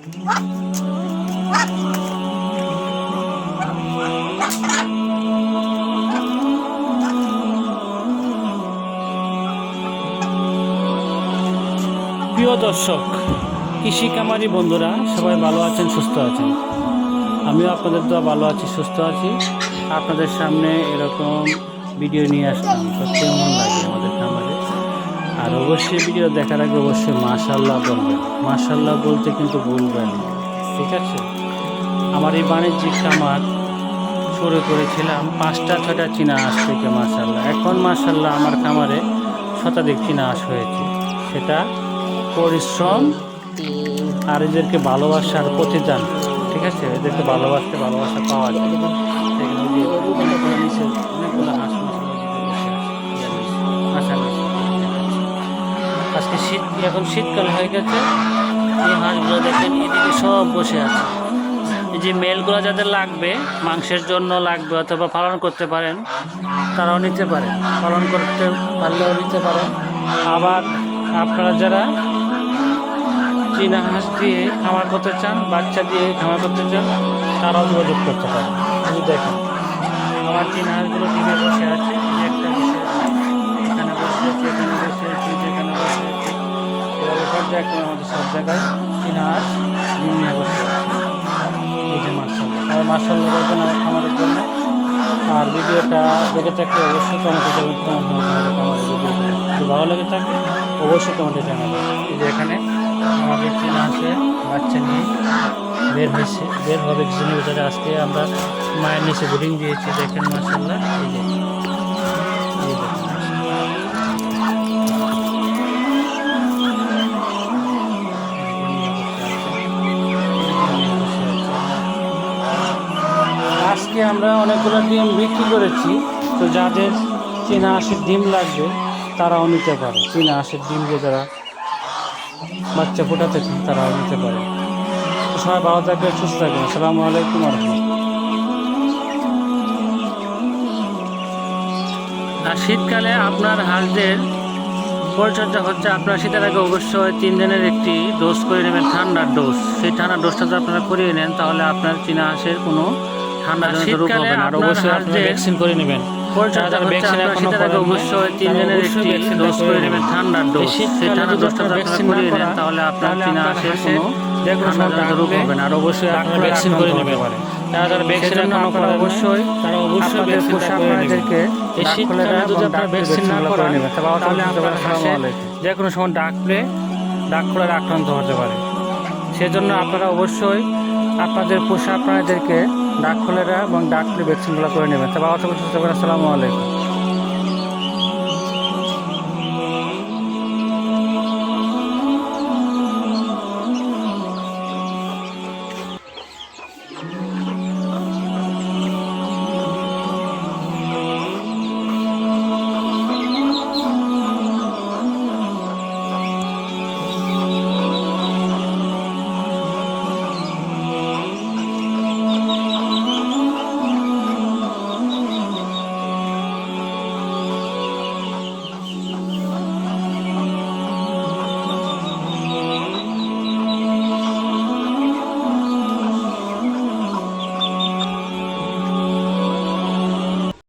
প্রিয় দর্শক, কৃষি কামারি বন্ধুরা সবাই ভালো আছেন, সুস্থ আছেন। আমিও আপনাদের দোয়া ভালো আছি, সুস্থ আছি। আপনাদের সামনে এরকম ভিডিও নিয়ে আসলাম তো কেমন লাগে আমাদের খামারে। আর অবশ্যই ভিডিও দেখার আগে অবশ্যই মাশাআল্লাহ বলবেন। মাশাআল্লাহ বলতে কিন্তু ভুলবেন, ঠিক আছে? আমার এই বাণিজ্যিক খামার শুরু করেছিলাম 5টা-6টা চীনা হাঁস থেকে মাশাআল্লাহ। এখন মাশাআল্লাহ আমার খামারে শতাধিক চীনা হাঁস হয়েছে। সেটা পরিশ্রম আর এদেরকে ভালোবাসার প্রতিদান, ঠিক আছে? এদেরকে ভালোবাসা পাওয়া যায়। আজকে এখন শীতকাল হয়ে গেছে। এই হাঁসগুলো দেখেন এদিকে সব বসে আছে। এই যে মেলগুলো যাদের লাগবে, মাংসের জন্য লাগবে অথবা পালন করতে পারেন, তারাও নিতে পারেন। পালন করতে পারলেও নিতে পারেন। আবার আপনারা যারা চীনা হাঁস দিয়ে খামার করতে চান, বাচ্চা দিয়ে খামার করতে চান, তারাও যোগাযোগ করতে পারেন। আমি দেখেন আমার চীনা হাঁসগুলো টিমে বসে আছে। একটা বসে আছে, এখানে বসে আছে, এখানে বসে আছে, যেখানে বসে আছে। এভাবে সব জায়গায় আমাদের সব জায়গায় চীনা হাঁস ডিম নিয়ে বসে আছে। এই যে মাশাআল্লাহ, আর মাশাআল্লাহ বলবেন আমার খামারের জন্য। আর ভিডিওটা দেখে থাকলে অবশ্যই কমেন্টে জানাবেন আমার ভিডিওটা যদি ভালো লেগে থাকে অবশ্যই কমেন্টে জানাবেন। এই যে এখানে আমাদের চীনা হাঁসের বাচ্চা নিয়ে বের হবে কিছুদিনের ভিতরে। আজকে আমরা মায়ের নিচে বোর্ডিং দিয়েছি, দেখেন মাশাআল্লাহ। এই যে আজকে আমরা অনেকগুলো ডিম বিক্রি করেছি। তো যাদের চীনা হাঁসের ডিম লাগবে তারাও নিতে পারে। চীনা হাঁসের ডিম দিয়ে যারা বাচ্চা ফোটাতে চান তারাও নিতে পারে। সবাই ভালো থাকবেন, সুস্থ থাকবেন। আসসালামু আলাইকুম ওয়া রাহমাতুল্লাহ। আর শীতকালে আপনার হাঁসদের পরিচর্যা হচ্ছে, আপনার শীতের আগে অবশ্যই 3 দিনের একটি ডোজ করে নেবেন, ঠান্ডার ডোজ। সেই ঠান্ডার ডোজটা যদি আপনারা করিয়ে নেন তাহলে আপনার চীনা হাঁসের কোনো ঠান্ডা রোগ হবে না। আর অবশ্যই আপনারা ভ্যাকসিন করে নেবেন। পরিচর্যা ভ্যাকসিন এখনো করেন অবশ্যই 3 দিনের একটি ডোজ করে নেবেন, ঠান্ডার ডোজ। সেই ঠান্ডার ডোজটা ভ্যাকসিন করিয়ে নেন তাহলে আপনার চীনা হাঁসের কোনো ঠান্ডা রোগ হবে না। আর অবশ্যই আপনারা ভ্যাকসিন করে নেবেন। যারা ভ্যাকসিন এখনো করেন অবশ্যই ভ্যাকসিনটা করে নেবেন। এই শীতকালে যদি আপনারা ভ্যাকসিন না করেন তাহলে আপনার হাঁসের যে কোনো সময় ডাক খোলার আক্রান্ত হতে পারে। সেজন্য আপনারা অবশ্যই আপনাদের পোষা প্রাণীদেরকে ডাক খোলেরা এবং ডাক ভ্যাকসিনগুলো করে নেবেন। তবে আসসালামু আলাইকুম।